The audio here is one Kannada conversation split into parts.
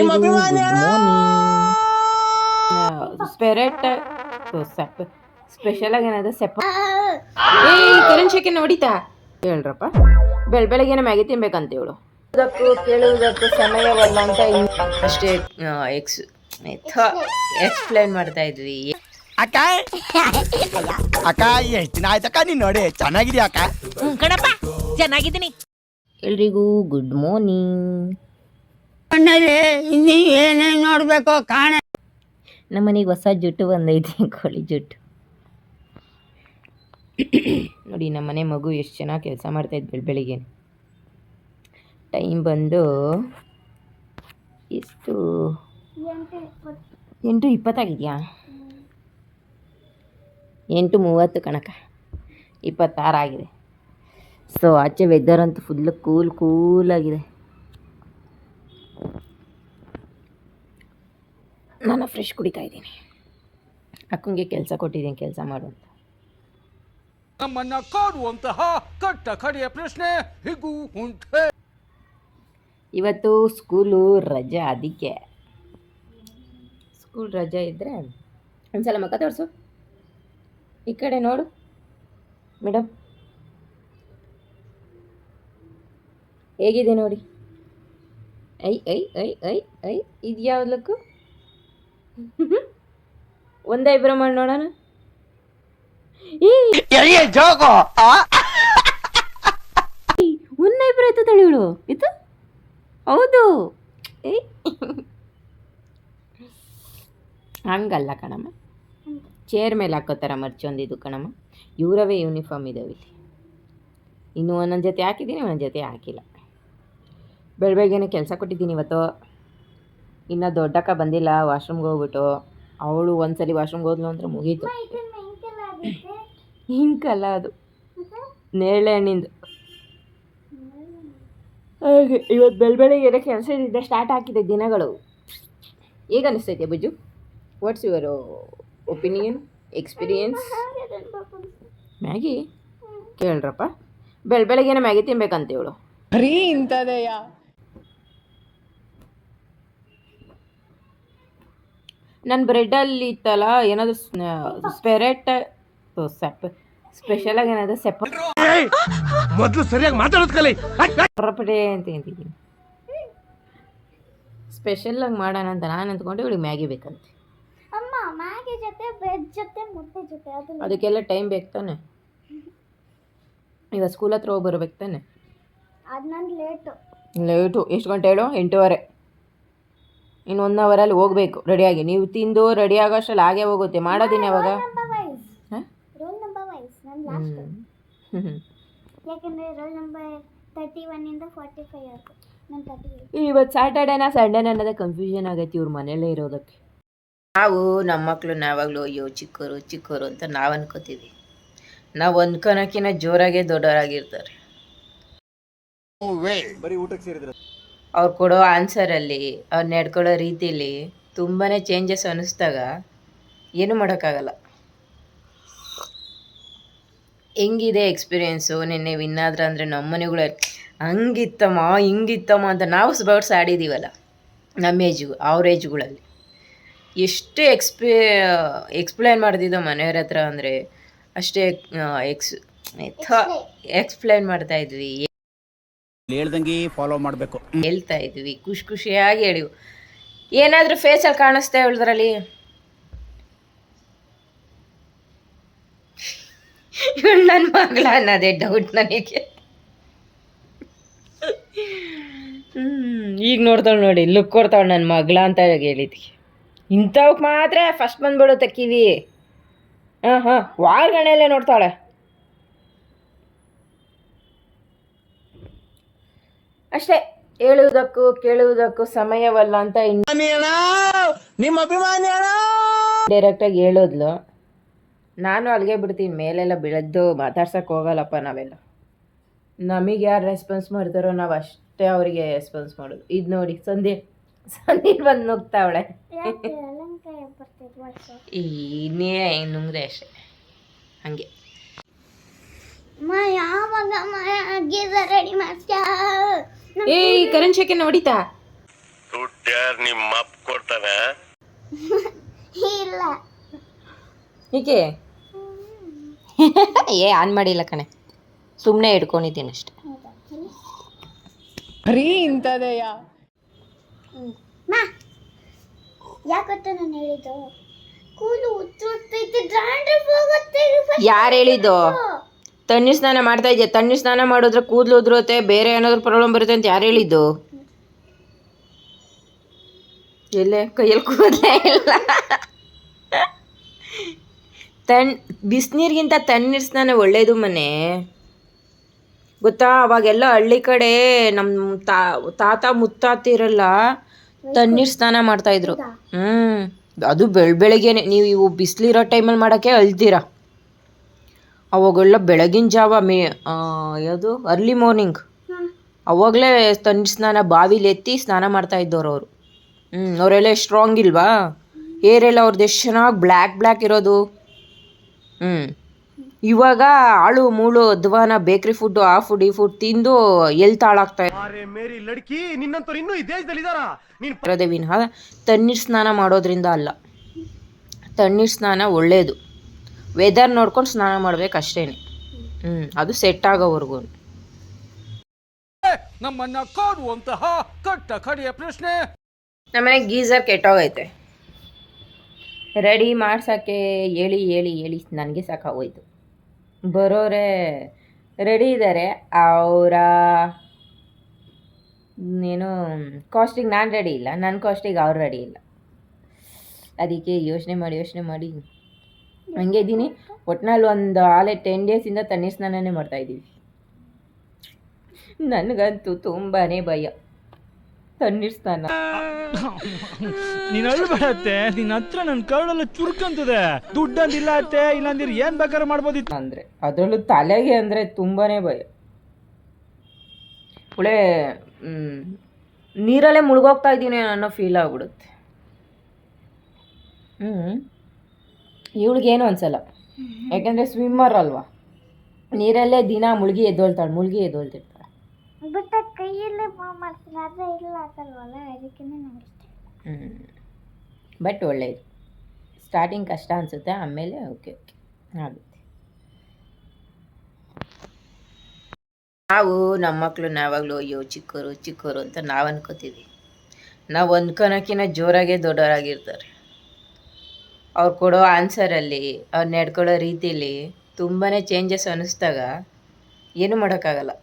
ಎಲ್ರಿಗೂ ಗುಡ್ ಮಾರ್ನಿಂಗ್. ಸ್ಪೆರೆಟ್ ಸ್ಪೆಷಲಾಗಿ ಏನಾದ್ರು ಕರೆಂಟ್ ಶೆಕೆ ನೋಡಿತಾ ಹೇಳ್ರಪ್ಪ. ಬೆಳಗ್ಗೆನೆ ಮ್ಯಾಗಿ ತಿನ್ಬೇಕಂತ ಹೇಳು. ಕೇಳುವುದಕ್ಕೂ ಸಮಯವಲ್ಲ ಅಂತ ಅಷ್ಟೇ ಎಕ್ಸ್ಪ್ಲೈನ್ ಮಾಡ್ತಾ ಇದ್ವಿ. ಅಕ್ಕ ಅಕ್ಕ ಎಷ್ಟು ದಿನ ಆಯ್ತಕ್ಕ ನೀನ್ ನೋಡಿ ಚೆನ್ನಾಗಿದ್ಯಾ ಅಕ್ಕ? ಕಣಪ್ಪ ಚೆನ್ನಾಗಿದ್ದೀನಿ. ಎಲ್ರಿಗೂ ಗುಡ್ ಮಾರ್ನಿಂಗ್. ಇನ್ನಿ ಏನೇನ್ ನೋಡ್ಬೇಕು ಕಾಣ. ನಮ್ಮನೆಗೆ ಹೊಸ ಜುಟ್ಟು ಬಂದೈತಿ, ಕೋಳಿ ಜುಟ್ಟು ನೋಡಿ. ನಮ್ಮನೆ ಮಗು ಎಷ್ಟು ಚೆನ್ನಾಗಿ ಕೆಲಸ ಮಾಡ್ತಾಯಿದ್ದು ಬೆಳಿಗ್ಗೆ. ಟೈಮ್ ಬಂದು ಎಷ್ಟು 8:20 8:30 ಕಣಕ, 26 ಆಗಿದೆ. ಸೊ ಆಚೆ ವೆದರ್ ಅಂತೂ ಫುಲ್ಲು ಕೂಲಾಗಿದೆ. ನಾನು ಫ್ರೆಶ್ ಕುಡಿತಾ ಇದ್ದೀನಿ. ಅಕ್ಕಂಗೆ ಕೆಲಸ ಕೊಟ್ಟಿದ್ದೀನಿ, ಕೆಲಸ ಮಾಡುವಂತ. ನಮ್ಮನ್ನ ಕಾಡುವಂತಹ ಕಟ್ಟ ಕಡೆಯ ಪ್ರಶ್ನೆ ಹೀಗೂ ಉಂಟೆ. ಇವತ್ತು ಸ್ಕೂಲು ರಜೆ, ಅದಕ್ಕೆ ಸ್ಕೂಲ್ ರಜೆ ಇದ್ದರೆ ಒಂದ್ಸಲ ಮಕ್ಕ ತೋರಿಸು. ಈ ಕಡೆ ನೋಡು ಮೇಡಮ್, ಹೇಗಿದೆ ನೋಡಿ. I I I I I ಇದು ಯಾವ್ದಕ್ಕೂ ಒಂದೈಬ್ರ ಮಾಡಿ ನೋಡೋಣ. ಒಂದೈಬ್ರ ಆಯ್ತು ತಳಿಗಳು ಇದು. ಹೌದು, ಹಂಗಲ್ಲ ಕಣಮ್ಮ, ಚೇರ್ ಮೇಲೆ ಹಾಕೋತಾರ ಮರ್ಚೊಂದಿದ್ದು ಕಣಮ್ಮ. ಇವರವೇ ಯೂನಿಫಾರ್ಮ್ ಇದಾವೆ ಇಲ್ಲಿ. ಇನ್ನೂ ಒಂದೊಂದು ಜೊತೆ ಹಾಕಿದ್ದೀನಿ, ಒಂದೊಂದು ಜೊತೆ ಹಾಕಿಲ್ಲ. ಬೆಳಗ್ಗೆನೇ ಕೆಲಸ ಕೊಟ್ಟಿದ್ದೀನಿ ಇವತ್ತು. ಇನ್ನು ದೊಡ್ಡಕ್ಕ ಬಂದಿಲ್ಲ, ವಾಶ್ರೂಮ್ಗೆ ಹೋಗ್ಬಿಟ್ಟು. ಅವಳು ಒಂದ್ಸಲಿ ವಾಶ್ರೂಮ್ಗೆ ಹೋದ್ಲು ಅಂದರೆ ಮುಗೀತು. ಹಿಂಕಲ್ಲ, ಅದು ನೇರಳೆ ಹಣ್ಣಿಂದು. ಹಾಗೆ ಇವತ್ತು ಬೆಳಗ್ಗೆ ಕೆಲಸ ಇದ್ದಿದ್ದೆ, ಸ್ಟಾರ್ಟ್ ಹಾಕಿದೆ ದಿನಗಳು. ಹೇಗೆ ಅನಿಸ್ತೈತೆ Bujju? What's your opinion, experience? Maggi ಕೇಳ್ರಪ್ಪ. ಬೆಳಗ್ಗೆನೇ ಮ್ಯಾಗಿ ತಿನ್ಬೇಕಂತ ಹೇಳು. ಬರೀ ಇಂಥದೆಯ. ನನ್ನ ಬ್ರೆಡ್ಡಲ್ಲಿ ಇತ್ತಲ್ಲ ಏನಾದರೂ ಸ್ಪೆಷಲಾಗಿ ಏನಾದರೂ ಮೊದಲು ಸರಿಯಾಗಿ ಮಾತಾಡೋದು ಕಲಿ. ಪಡೆ ಅಂತ ಅಂತಿದ್ದೀನಿ. ಸ್ಪೆಷಲಾಗಿ ಮಾಡೋಣ ಅಂತ ನಾನು ಅಂದ್ಕೊಂಡು ಇವಳಿಗೆ ಮ್ಯಾಗಿ ಬೇಕಂತೆ. ಮ್ಯಾಗಿ ಜೊತೆ ಬ್ರೆಡ್ ಜೊತೆ ಮುಟ್ಟೆ ಜೊತೆ ಅದಕ್ಕೆಲ್ಲ ಟೈಮ್ ಬೇಕು ತಾನೆ. ಇವಾಗ ಸ್ಕೂಲ್ ಹತ್ರ ಹೋಗಿ ಬರ್ಬೇಕು ತಾನೆ. ಅದು ನಂದು ಲೇಟು. ಎಷ್ಟು ಗಂಟೆ ಹೇಳು? 8:15. ಇನ್ನು 1 ಅವರಲ್ಲಿ ಹೋಗಬೇಕು ರೆಡಿಯಾಗಿ. ನೀವು ತಿಂದು ರೆಡಿ ಆಗೋಷ್ಟರಲ್ಲಿ ಹಾಗೆ ಹೋಗುತ್ತೆ. ಮಾಡೋದಿನ ಯಾವಾಗ? ರೋಲ್ ನಂಬರ್ ವೈಸ್ ನನ್ನ ಲಾಸ್ಟ್. ಯಾಕಂದರೆ ರೋಲ್ ನಂಬರ್ 31 ಇಂದ 45 ಆಗುತ್ತೆ. ನಾನು 38. ಇವತ್ತು ಸ್ಯಾಟರ್ಡೇನಾ ಸಂಡೇನ ಅನ್ನೋದೇ ಕನ್ಫ್ಯೂಷನ್ ಆಗೈತಿ ಇವ್ರ ಮನೆಯಲ್ಲೇ ಇರೋದಕ್ಕೆ. ನಾವು ನಮ್ಮ ಮಕ್ಕಳು ನಾವಾಗಲೂ ಅಯ್ಯೋ ಚಿಕ್ಕವರು ಅಂತ ನಾವು ಅನ್ಕೋತೀವಿ. ನಾವು ಅನ್ಕೊಳಕ್ಕಿಂತ ಜೋರಾಗೆ ದೊಡ್ಡವರಾಗಿರ್ತಾರೆ. ಅವ್ರು ಕೊಡೋ ಆನ್ಸರಲ್ಲಿ, ಅವ್ರು ನಡ್ಕೊಳ್ಳೋ ರೀತಿಲಿ ತುಂಬಾ ಚೇಂಜಸ್ ಅನ್ನಿಸ್ದಾಗ ಏನೂ ಮಾಡೋಕ್ಕಾಗಲ್ಲ. ಹೆಂಗಿದೆ ಎಕ್ಸ್ಪೀರಿಯೆನ್ಸು? ನಿನ್ನೆ ವಿನ್ನಾದ್ರ ಅಂದರೆ ನಮ್ಮ ಮನೆಗಳು ಹಂಗಿತ್ತಮ್ಮ ಹಿಂಗಿತ್ತಮ್ಮ ಅಂತ ನಾವು ಬರ್ಡ್ಸ್ ಆಡಿದ್ದೀವಲ್ಲ ನಮ್ಮ ಅವ್ರ ಏಜ್ಗಳಲ್ಲಿ. ಎಷ್ಟು ಎಕ್ಸ್ಪ್ಲೈನ್ ಮಾಡ್ತಿದ್ದೋ ಮನೆಯವ್ರ ಹತ್ರ ಅಂದರೆ ಅಷ್ಟೇ. ಎಕ್ಸ್ಪ್ಲೈನ್ ಮಾಡ್ತಾ ಇದ್ವಿ, ಹೇಳ್ದಂಗೆ ಫಾಲೋ ಮಾಡಬೇಕು, ಹೇಳ್ತಾ ಇದ್ವಿ, ಖುಷಿಯಾಗಿ ಹೇಳಿವು. ಏನಾದರೂ ಫೇಸಲ್ಲಿ ಕಾಣಿಸ್ತಾ ಹೇಳಿದ್ರಲ್ಲಿ ಇವಳು ನನ್ನ ಮಗಳ ಅನ್ನೋದೇ ಡೌಟ್ ನನಗೆ. ಈಗ ನೋಡ್ತಾಳೆ ನೋಡಿ, ಲುಕ್ ಕೊಡ್ತಾಳೆ ನನ್ನ ಮಗಳ ಅಂತ ಹೇಳಿದ್ವಿ. ಇಂಥವಕ್ಕೆ ಮಾತ್ರ ಫಸ್ಟ್ ಬಂದ್ಬಿಡುತ್ತೆ ಕಿವಿ. ವಾಲ್ಗಣೆಯಲ್ಲೇ ನೋಡ್ತಾಳೆ. ಅಷ್ಟೇ, ಹೇಳುವುದಕ್ಕೂ ಕೇಳುವುದಕ್ಕೂ ಸಮಯವಲ್ಲ ಅಂತ ನಿಮ್ಮ ಅಭಿಮಾನಿ ಡೈರೆಕ್ಟಾಗಿ ಹೇಳೋದ್ಲು. ನಾನು ಅಲ್ಲಿಗೆ ಬಿಡ್ತೀನಿ, ಮೇಲೆಲ್ಲ ಬೆಳೆದ್ದು ಮಾತಾಡ್ಸೋಕ್ಕೆ ಹೋಗಲ್ಲಪ್ಪ ನಾವೆಲ್ಲ. ನಮಗೆ ಯಾರು ರೆಸ್ಪಾನ್ಸ್ ಮಾಡ್ತಾರೋ ನಾವು ಅಷ್ಟೇ ಅವರಿಗೆ ರೆಸ್ಪಾನ್ಸ್ ಮಾಡೋದು. ಇದು ನೋಡಿ ಸಂದೀಪ್ ಬಂದು ನುಗ್ತಾವಳೆ. ಇನ್ನೇ ನುಂಗ್ದೆ ಅಷ್ಟೆ ಹಂಗೆ. ಯಾವಾಗ ರೆಡಿ ಮಾಡ್ತೀಯಾ? ಕರೆಂಟ್ ಶೆಕೆ ನೋಡಿತಾ? ಇಲ್ಲ. ಏಕೆ ಏ ಆನ್ ಮಾಡಿಲ್ಲ ಕಣೆ, ಸುಮ್ಮನೆ ಹಿಡ್ಕೊಂಡಿದ್ದೀನಿ ಅಷ್ಟೆ. ಬರೀ ಇಂಥದೆಯಾ? ಮಾ ಯಾಕತ್ತ ನಾನು ಹೇಳಿದ್ದು ಕೂಲು ಉತ್ತೈತೆ ಡ್ರಾಂಡ್ರಫ್ ಹೋಗುತ್ತೆ. ಯಾರು ಹೇಳಿದ್ದು? ತಣ್ಣೀರು ಸ್ನಾನ ಮಾಡ್ತಾ ಇದೆಯಾ? ತಣ್ಣೀರು ಸ್ನಾನ ಮಾಡಿದ್ರೆ ಕೂದಲು ಉದುರುತ್ತೆ, ಬೇರೆ ಏನಾದರೂ ಪ್ರಾಬ್ಲಮ್ ಬರುತ್ತೆ ಅಂತ ಯಾರು ಹೇಳಿದ್ದು? ಎಲ್ಲೇ ಕೈಯಲ್ಲಿ ಕೂದಲೇ ಇಲ್ಲ. ಬಿಸಿನೀರಿಗಿಂತ ತಣ್ಣೀರು ಸ್ನಾನ ಒಳ್ಳೇದು ಮನೆ, ಗೊತ್ತಾ? ಅವಾಗೆಲ್ಲ ಹಳ್ಳಿ ಕಡೆ ನಮ್ಮ ತಾತ ಮುತ್ತಾತಿರಲ್ಲ ತಣ್ಣೀರು ಸ್ನಾನ ಮಾಡ್ತಾಯಿದ್ರು. ಅದು ಬೆಳಗ್ಗೆನೆ. ನೀವು ಇವು ಬಿಸಿಲಿರೋ ಟೈಮಲ್ಲಿ ಮಾಡೋಕ್ಕೆ ಅಳ್ತೀರಾ. ಅವಾಗೆಲ್ಲ ಬೆಳಗಿನ ಜಾವ ಯಾವುದು ಅರ್ಲಿ ಮಾರ್ನಿಂಗ್ ಅವಾಗಲೇ ತಣ್ಣೀರು ಸ್ನಾನ ಬಾವಿಲಿ ಎತ್ತಿ ಸ್ನಾನ ಮಾಡ್ತಾ ಇದ್ದವ್ರು ಅವರು. ಅವರೆಲ್ಲ ಸ್ಟ್ರಾಂಗ್ ಇಲ್ವಾ? ಏರೆಲ್ಲ ಅವ್ರದ್ದು ಎಷ್ಟು ಚೆನ್ನಾಗಿ ಬ್ಲ್ಯಾಕ್ ಇರೋದು. ಇವಾಗ ಆಳು ಮೂಳು ಅಧ್ವಾನ ಬೇಕ್ರಿ ಫುಡ್, ಆ ಫುಡ್ ಈ ಫುಡ್ ತಿಂದು ಎಲ್ತ್ ಹಾಳಾಗ್ತಾ ಇರೋದೇ ವಿನಃ ತಣ್ಣೀರು ಸ್ನಾನ ಮಾಡೋದ್ರಿಂದ ಅಲ್ಲ. ತಣ್ಣೀರು ಸ್ನಾನ ಒಳ್ಳೆಯದು. ವೆದರ್ ನೋಡ್ಕೊಂಡು ಸ್ನಾನ ಮಾಡ್ಬೇಕು ಅಷ್ಟೇನೆ. ಅದು ಸೆಟ್ ಆಗೋವರೆಗೂ. ನಮ್ಮನ್ನ ಕಾಡುವಂತಹ ಕಟ್ಟ ಕಡೆಯ ಪ್ರಶ್ನೆ. ನಮ್ಮನೆ ಗೀಝರ್ ಕೆಟ್ಟೋಗೈತೆ. ರೆಡಿ ಮಾಡ್ಸೋಕ್ಕೆ ಹೇಳಿ ಹೇಳಿ ಹೇಳಿ ನನಗೆ ಸಾಕಾಗೋಯ್ತು. ಬರೋರೆ ರೆಡಿ ಇದ್ದಾರೆ, ಅವರ ಏನು ಕಾಸ್ಟಿಗೆ ನಾನು ರೆಡಿ ಇಲ್ಲ, ನನ್ನ ಕಾಸ್ಟಿಗೆ ಅವ್ರು ರೆಡಿ ಇಲ್ಲ. ಅದಕ್ಕೆ ಯೋಚನೆ ಮಾಡಿ ಹಂಗೆ ಇದ್ದೀನಿ. ಒಟ್ನಲ್ಲಿ ಒಂದು 10 ಡೇಸಿಂದ ತಣ್ಣೀರು ಸ್ನಾನನೇ ಮಾಡ್ತಾಯಿದ್ದೀವಿ. ನನಗಂತೂ ತುಂಬಾ ಭಯ ತಣ್ಣೀರು ಸ್ನಾನ. ನೀನ್ ಅಳ್ಬೇಡತ್ತೆ, ನಿನ್ನ ಹತ್ರ ನನ್ನ ಕರಡೆಲ್ಲ ಚುರುಕಂತದೆ. ದುಡ್ಡಂದಿಲ್ಲ ಅತ್ತೆ, ಇಲ್ಲಾಂದ್ರೆ ಏನ್ ಬೇಕಾದ್ರೆ ಮಾಡ್ಬೋದಿತ್ತು. ಅಂದರೆ ಅದರಲ್ಲೂ ತಲೆಗೆ ಅಂದರೆ ತುಂಬಾ ಭಯ. ಒಳ್ಳೆ ನೀರಲ್ಲೇ ಮುಳುಗೋಗ್ತಾ ಇದ್ದೀನಿ ಅನ್ನೋ ಫೀಲ್ ಆಗ್ಬಿಡುತ್ತೆ. ಇವಳಿಗೇನು ಅನ್ಸಲ್ಲ, ಯಾಕೆಂದರೆ ಸ್ವಿಮ್ಮರ್ ಅಲ್ವಾ, ನೀರಲ್ಲೇ ದಿನ ಮುಳುಗಿ ಎದ್ದೋಳ್ತಿರ್ತಾಳೆ. ಬಟ್ ಕೈಯಲ್ಲೇ ಮಾಡ್ತೀನಿ, ಆದರೆ ಇಲ್ಲ ಆಗಲ್ವಲ್ಲ, ಅದಕ್ಕೆ ನಂಗೆ ಇಷ್ಟ. ಬಟ್ ಒಳ್ಳೆಯದು. ಸ್ಟಾರ್ಟಿಂಗ್ ಕಷ್ಟ ಅನಿಸುತ್ತೆ, ಆಮೇಲೆ ಓಕೆ ಆಗುತ್ತೆ. ನಾವು ನಮ್ಮ ಮಕ್ಕಳು ಯಾವಾಗಲೂ ಅಯ್ಯೋ ಚಿಕ್ಕವರು ಅಂತ ನಾವು ಅನ್ಕೋತೀವಿ. ನಾವು ಅನ್ಕೊಳಕ್ಕಿಂತ ಜೋರಾಗೆ ದೊಡ್ಡವರಾಗಿರ್ತಾರೆ. ಅವ್ರು ಕೊಡೋ ಆನ್ಸರಲ್ಲಿ, ಅವ್ರು ನಡ್ಕೊಳ್ಳೋ ರೀತಿಲಿ ತುಂಬಾ ಚೇಂಜಸ್ ಅನ್ನಿಸ್ದಾಗ ಏನೂ ಮಾಡೋಕ್ಕಾಗಲ್ಲ.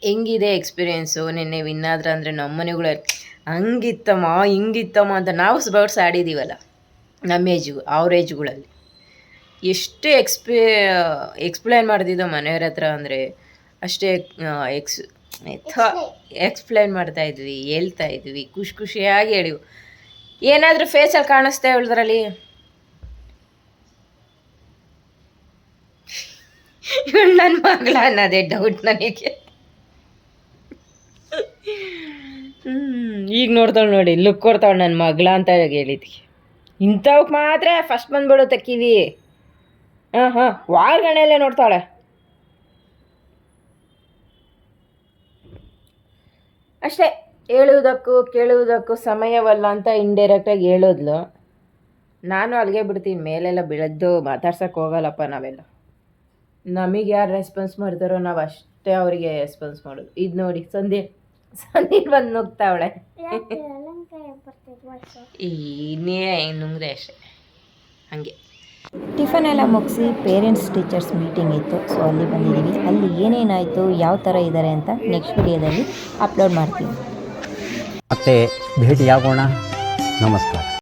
ಹೆಂಗಿದೆ ಎಕ್ಸ್ಪೀರಿಯೆನ್ಸು? ನಿನ್ನೆ ವಿನ್ನಾದ್ರ ಅಂದರೆ ನಮ್ಮ ಮನೆಗಳು ಹಂಗಿತ್ತಮ್ಮ ಹಿಂಗಿತ್ತಮ್ಮ ಅಂತ ನಾವು ಬರ್ಡ್ಸ್ ಆಡಿದ್ದೀವಲ್ಲ ನಮ್ಮ ಅವ್ರ ಏಜ್ಗಳಲ್ಲಿ. ಎಷ್ಟು ಎಕ್ಸ್ಪ್ಲೇನ್ ಮಾಡ್ತಿದ್ದೋ ಮನೆಯವ್ರ ಹತ್ರ ಅಂದರೆ ಅಷ್ಟೇ. ಎಕ್ಸ್ಪ್ಲೇನ್ ಮಾಡ್ತಾಯಿದ್ವಿ, ಹೇಳ್ತಾಯಿದ್ವಿ, ಖುಷಿಯಾಗಿ ಹೇಳಿವು. ಏನಾದರೂ ಫೇಸಲ್ಲಿ ಕಾಣಿಸ್ತಾ ಇವಳದ್ರಲ್ಲಿ ಇವಳು ನನ್ನ ಮಗಳ ಅನ್ನೋದೇ ಡೌಟ್ ನನಗೆ. ಈಗ ನೋಡ್ತಾಳೆ ನೋಡಿ, ಲುಕ್ ಕೊಡ್ತಾಳೆ ನನ್ನ ಮಗಳ ಅಂತ ಹೇಳಿದ್ವಿ. ಇಂಥವಕ್ಕೆ ಮಾತ್ರ ಫಸ್ಟ್ ಬಂದ್ಬಿಡುತ್ತೆ ಕಿವಿ. ವಾಲ್ಗಣೆಯಲ್ಲೇ ನೋಡ್ತಾಳೆ. ಅಷ್ಟೇ, ಹೇಳುವುದಕ್ಕೂ ಕೇಳುವುದಕ್ಕೂ ಸಮಯವಲ್ಲ ಅಂತ ಇಂಡೈರೆಕ್ಟಾಗಿ ಹೇಳಿದ್ಲು. ನಾನು ಅಲ್ಲಿಗೆ ಬಿಡ್ತೀನಿ, ಮೇಲೆಲ್ಲ ಬೆಳೆದ್ದು ಮಾತಾಡ್ಸೋಕ್ಕೆ ಹೋಗಲ್ಲಪ್ಪ ನಾವೆಲ್ಲ. ನಮಗೆ ಯಾರು ರೆಸ್ಪಾನ್ಸ್ ಮಾಡ್ತಾರೋ ನಾವು ಅಷ್ಟೇ ಅವರಿಗೆ ರೆಸ್ಪಾನ್ಸ್ ಮಾಡೋದು. ಇದು ನೋಡಿ ಸಂದೀಪ್ ಬಂದು ನುಗ್ತಾವಳೆ. ಇನ್ನೇ ನುಂಗ್ದೆ ಅಷ್ಟೆ ಹಾಗೆ. ಟಿಫನ್ ಎಲ್ಲ ಮುಗಿಸಿ ಪೇರೆಂಟ್ಸ್ ಟೀಚರ್ಸ್ ಮೀಟಿಂಗ್ ಇತ್ತು, ಸೊ ಅಲ್ಲಿ ಬಂದಿದ್ದೀವಿ. ಅಲ್ಲಿ ಏನೇನಾಯಿತು, ಯಾವ ಥರ ಇದ್ದಾರೆ ಅಂತ ನೆಕ್ಸ್ಟ್ ವಿಡಿಯೋದಲ್ಲಿ ಅಪ್ಲೋಡ್ ಮಾಡ್ತೀವಿ. ಮತ್ತೆ ಭೇಟಿಯಾಗೋಣ. ನಮಸ್ಕಾರ.